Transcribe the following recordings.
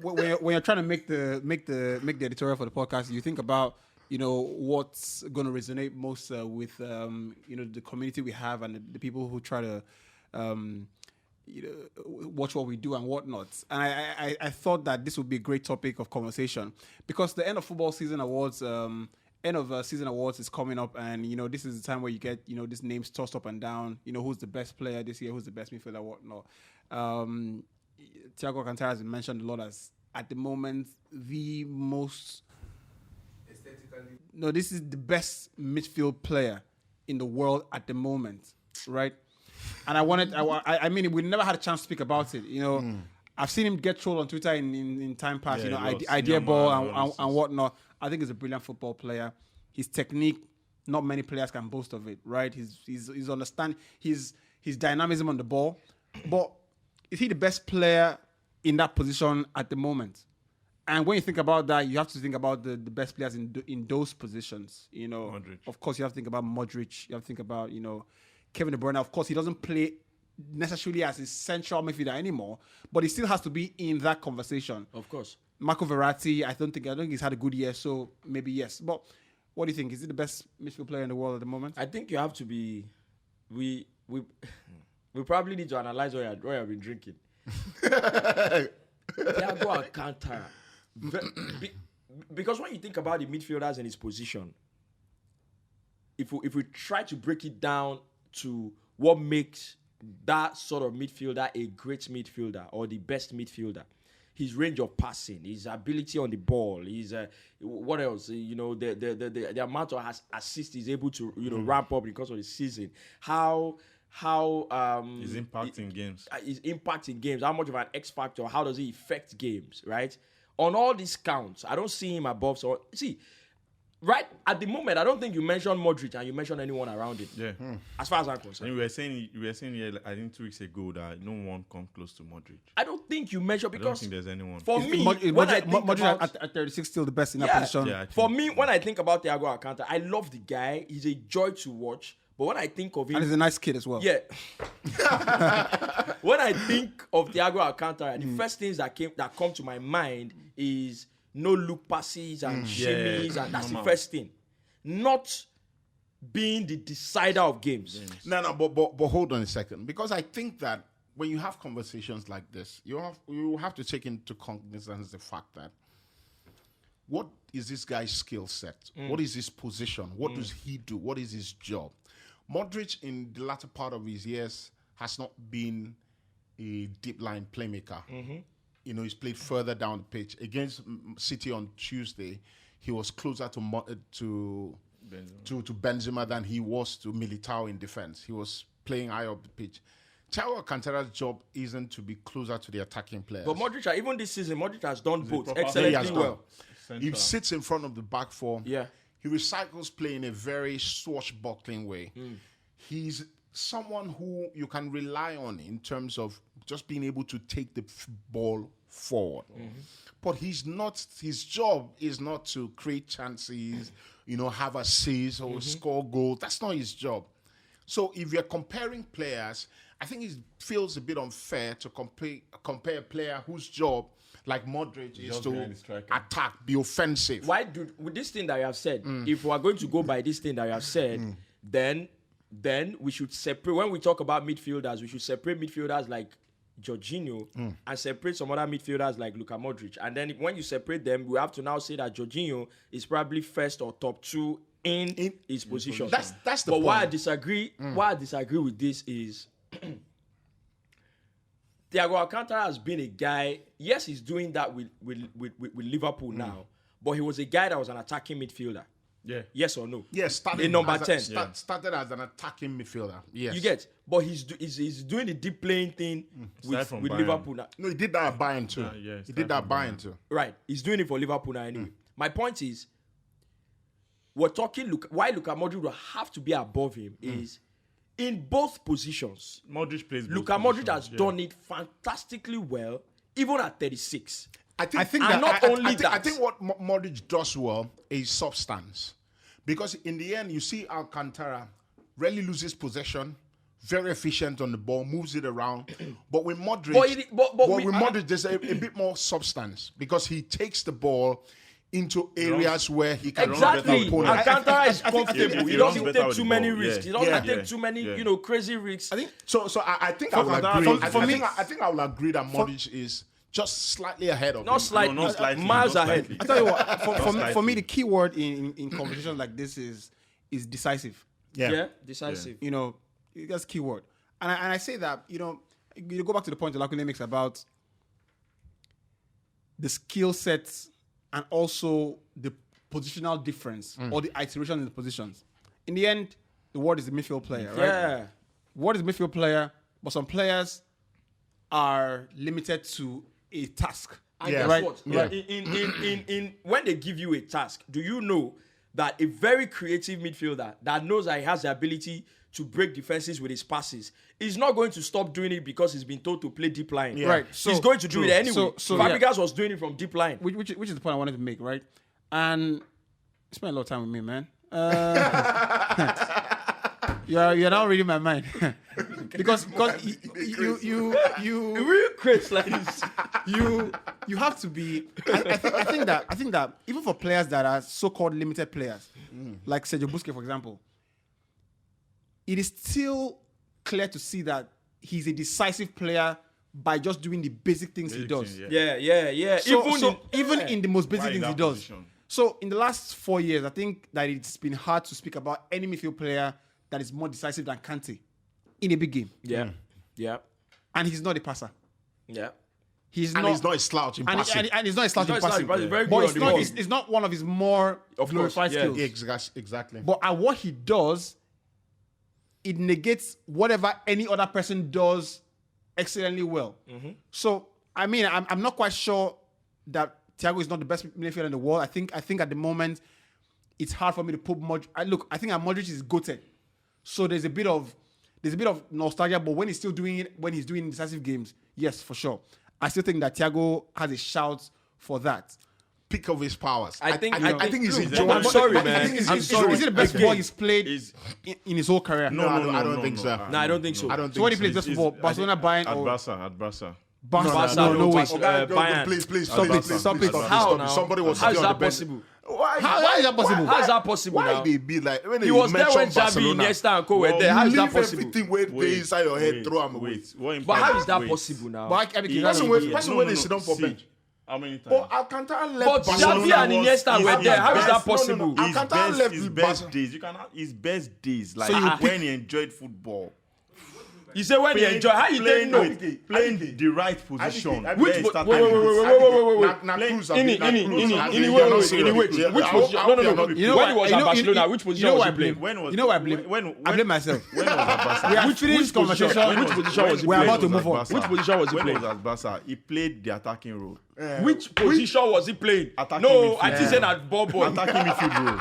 when you're trying to make the editorial for the podcast, you think about what's going to resonate most with the community we have and the people who try to watch what we do and whatnot. And I thought that this would be a great topic of conversation because the end of football season awards, season awards is coming up, and this is the time where you get these names tossed up and down. Who's the best player this year, who's the best midfielder, whatnot. Thiago Alcantara has been mentioned a lot as at the moment the most aesthetically. No, this is the best midfield player in the world at the moment, right? And I mean, we never had a chance to speak about it. I've seen him get trolled on Twitter in time past. Idea ball and whatnot. I think he's a brilliant football player. His technique, not many players can boast of it, right? His understand his dynamism on the ball. But is he the best player in that position at the moment? And when you think about that, you have to think about the best players in those positions. Modric. Of course, you have to think about Modric. You have to think about Kevin De Bruyne. Of course, he doesn't play necessarily as a central midfielder anymore, but he still has to be in that conversation. Of course. Marco Verratti, I don't think he's had a good year, so maybe yes. But what do you think? Is he the best midfield player in the world at the moment? I think you have to be. We probably need to analyze what you have been drinking. Thiago Alcantara. Because when you think about the midfielders in his position, if we try to break it down to what makes that sort of midfielder a great midfielder or the best midfielder, his range of passing, his ability on the ball, his what else? The amount of assists he's able to ramp up because of the season. How his impact in games. His impact in games. How much of an X factor? How does he affect games? Right. On all these counts, I don't see him above. So see. Right at the moment, I don't think you mentioned Modric and you mentioned anyone around it. Yeah. As far as I'm concerned. And you were saying here, I think 2 weeks ago that no one come close to Modric. I don't think you mentioned because I don't think there's anyone. For me, when I think Modric about, at 36 still the best in that position. Yeah, for me, when I think about Thiago Alcantara, I love the guy. He's a joy to watch. But when I think of him, and he's a nice kid as well. Yeah. When I think of Thiago Alcantara, the first things that come to my mind is no look passes and shimmies, and that's the first thing. Not being the decider of games. No, but hold on a second, because I think that when you have conversations like this, you have to take into cognizance the fact that what is this guy's skill set? What is his position? What does he do? What is his job? Modric, in the latter part of his years, has not been a deep line playmaker. He's played further down the pitch. Against City on Tuesday, he was closer to Benzema than he was to Militao in defense. He was playing high up the pitch. Thiago Alcantara's job isn't to be closer to the attacking players. But Modric, even this season, Modric has done both excellently well. He sits in front of the back four. Yeah. He recycles play in a very swashbuckling way. He's someone who you can rely on in terms of just being able to take the ball forward. But his job is not to create chances, have assists or score goals. That's not his job. So if you're comparing players, I think it feels a bit unfair to compare a player whose job, like Modric, is to attack, be offensive. Why with this thing that you have said, if we are going to go by this thing that you have said, then we should separate. When we talk about midfielders, we should separate midfielders like Jorginho and separate some other midfielders like Luka Modric. And then when you separate them, we have to now say that Jorginho is probably first or top 2 in his position. That's the but point. why I disagree with this is Thiago Alcantara has been a guy. Yes, he's doing that with Liverpool now, but he was a guy that was an attacking midfielder. Yeah. Yes or no? Yes, in number 10. Started as an attacking midfielder. Yes. You get, but he's doing the deep playing thing with Liverpool now. No, he did that at Bayern too. He did that at Bayern too. Right, he's doing it for Liverpool now anyway. My point is, we're talking. Why Luka Modric will have to be above him is in both positions. Modric plays. Luka Modric has done it fantastically well, even at 36. I think what Modric does well is substance. Because in the end, you see Alcantara rarely loses possession, very efficient on the ball, moves it around. But with Modric, with Modric, there's a bit more substance because he takes the ball into areas where he can exactly. Alcantara is comfortable. He doesn't take too many risks. He doesn't take too many, crazy risks. I think so. I think I will agree. I think I will agree that Modric is just slightly ahead of him. Not slightly, miles ahead. I tell you what, for me, the key word in conversations like this is decisive. Yeah, decisive. That's key word. And I say that, you go back to the point Olakune makes about the skill sets and also the positional difference or the iteration in the positions. In the end, the word is the midfield player, right? Yeah. Word is the midfield player, but some players are limited to a task. And guess what? Yeah. In when they give you a task, do you know that a very creative midfielder that knows that he has the ability to break defenses with his passes is not going to stop doing it because he's been told to play deep line. Yeah. Right. So, he's going to do it anyway. So Fabregas was doing it from deep line. Which is the point I wanted to make, right? And you spent a lot of time with me, man. You're not reading my mind. because you real Chris like this. You have to be. I think that even for players that are so-called limited players, like Sergio Busquets, for example, it is still clear to see that he's a decisive player by just doing the basic things he does. Yeah. Even in the most basic things he does. Position. So in the last 4 years, I think that it's been hard to speak about any midfield player that is more decisive than Kante in a big game. Yeah. And he's not a passer. Yeah. He's not a slouch in passing. And he's not a slouch in passing. But it's not one of his more glorified skills. Yeah, exactly. But at what he does, it negates whatever any other person does excellently well. Mm-hmm. So, I mean, I'm not quite sure that Thiago is not the best midfielder in the world. I think at the moment, it's hard for me to put Modric. I think Modric is goated. So there's a bit of nostalgia, but when he's doing decisive games, yes, for sure. I still think that Thiago has a shout for that. Peak of his powers. I think he's enjoying. I'm sorry, man. Is it the best ball he's played in his whole career? No, I don't think so. No, I don't think so. So what he plays best football? Barcelona, Bayern, or at Barca. Barca? No way. Bayern. Please, Stop it. How now? Somebody was How is that possible? How is that possible? How is that possible Why now? they be like when He was there when Barcelona, Xavi, Iniesta, and Co were there. How is that leave possible? everything where they inside your head, throw them away. But how is that possible now? Person when they sit down for bench. How many times? But Alcantara left But Barcelona. Xavi and Iniesta were there. How is that possible? Alcantara left his best days. You cannot his best days, like when he enjoyed football. You say when he enjoy, how you didn't know? Playing the right position. Which wait. Which position? No. You know when he was at what? Barcelona, which position was he playing? You know what I blame? I blame myself. When was at Barca? We finished this conversation. Which position was he We're playing? about to move on. Which position was he When he playing? was at Barca, he played the attacking role. Which position was he playing? Attacking No, midfield. I think saying at ball boy. Attacking midfield role.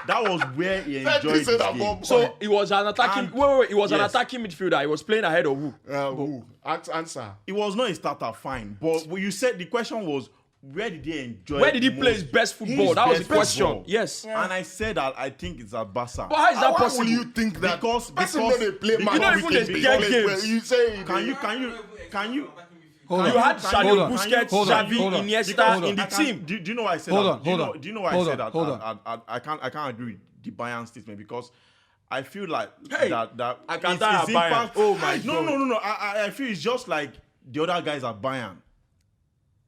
That was where he enjoyed his game. So he was an attacking. Wait. He was an attacking midfielder. He was playing ahead of who? Who? Answer. It was not a starter, fine. But you said the question was, where did he enjoy? Where did he play his best football? That was the question. Yes. And I said that I think it's at Barca. But how is that possible? Why will you think that? Because they play you know even the get games. You say Can you? You had Sergio Busquets, Xavi, Iniesta in the team. Do you know why I said that? Do you know why I said that? I can't agree with the Bayern statement because I feel like that Alcantara his Bayern. impact. Oh my God. No. I feel it's just like the other guys at Bayern.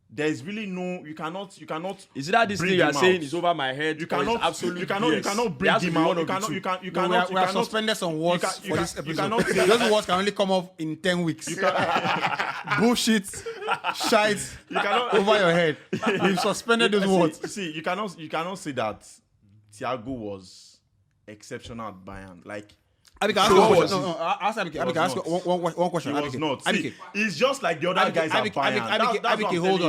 There's really no. You cannot. Is it that this thing you are saying is over my head? You cannot. Absolutely. You cannot bring him out. You cannot. We are suspended some words for this episode. You cannot say those words can only come up in 10 weeks. Bullshit, shite, over your head. We've suspended those words. See, you cannot say that Thiago was exceptional at Bayern. Like. Abike, ask one question. He was not. See, Abike. it's just like the other guys at Bayern. Abike, hold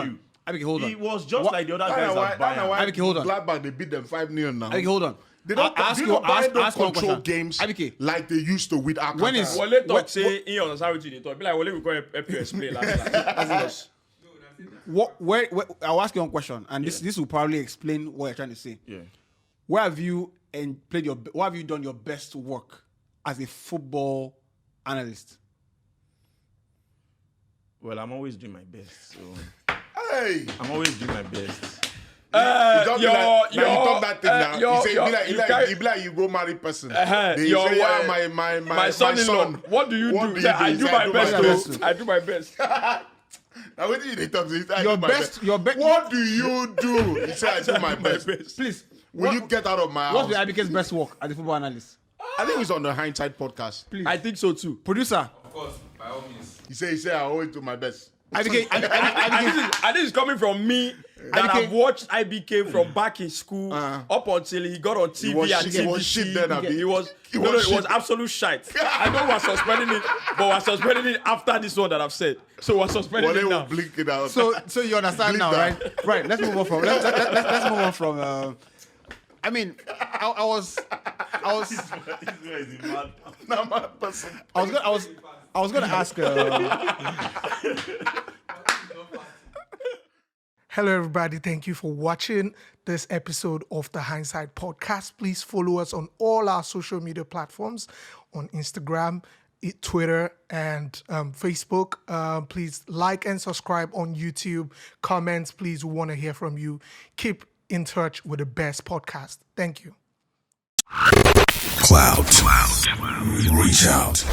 on. He was just like the other guys at Bayern. Abike, hold on. Gladbach, they beat them 5-0 now. Abike, hold on. They don't control games Abike. like they used to with Alcantara. When is Wale talk say in understand what you talk. Be like Wale will go help you explain. I'll ask you one question, and this will probably explain what you're trying to say. Yeah. Where have you done your best work as a football analyst? Well, I'm always doing my best. So Hey, I'm always doing my best. you talk that thing now. You say you be like you go marry person. You say, my son. What do you do? I do my best. I do my best. Now what do you talk? Your best. What do you do? He said, I do my best. Please. Will you get out of my house? What's IBK's best work as a football analyst? I think it's on the Hindsight Podcast. Please. I think so too. Producer. Of course, by all means. He said, I always do my best. IBK. I think it's coming from me that I've watched IBK from back in school up until he got on TV and TVC. He was shit then, It was absolute shite. I know we're suspending it, but we're suspending it after this one that I've said. So we're suspending it now. Blink it out. So you understand now, right? Right. Let's move on from. Let's move on from. I mean, I was. I was gonna ask. Hello, everybody. Thank you for watching this episode of the Hindsight Podcast. Please follow us on all our social media platforms on Instagram, Twitter, and Facebook. Please like and subscribe on YouTube. Comments, please. We want to hear from you. Keep in touch with the best podcast. Thank you. Cloud. Reach out.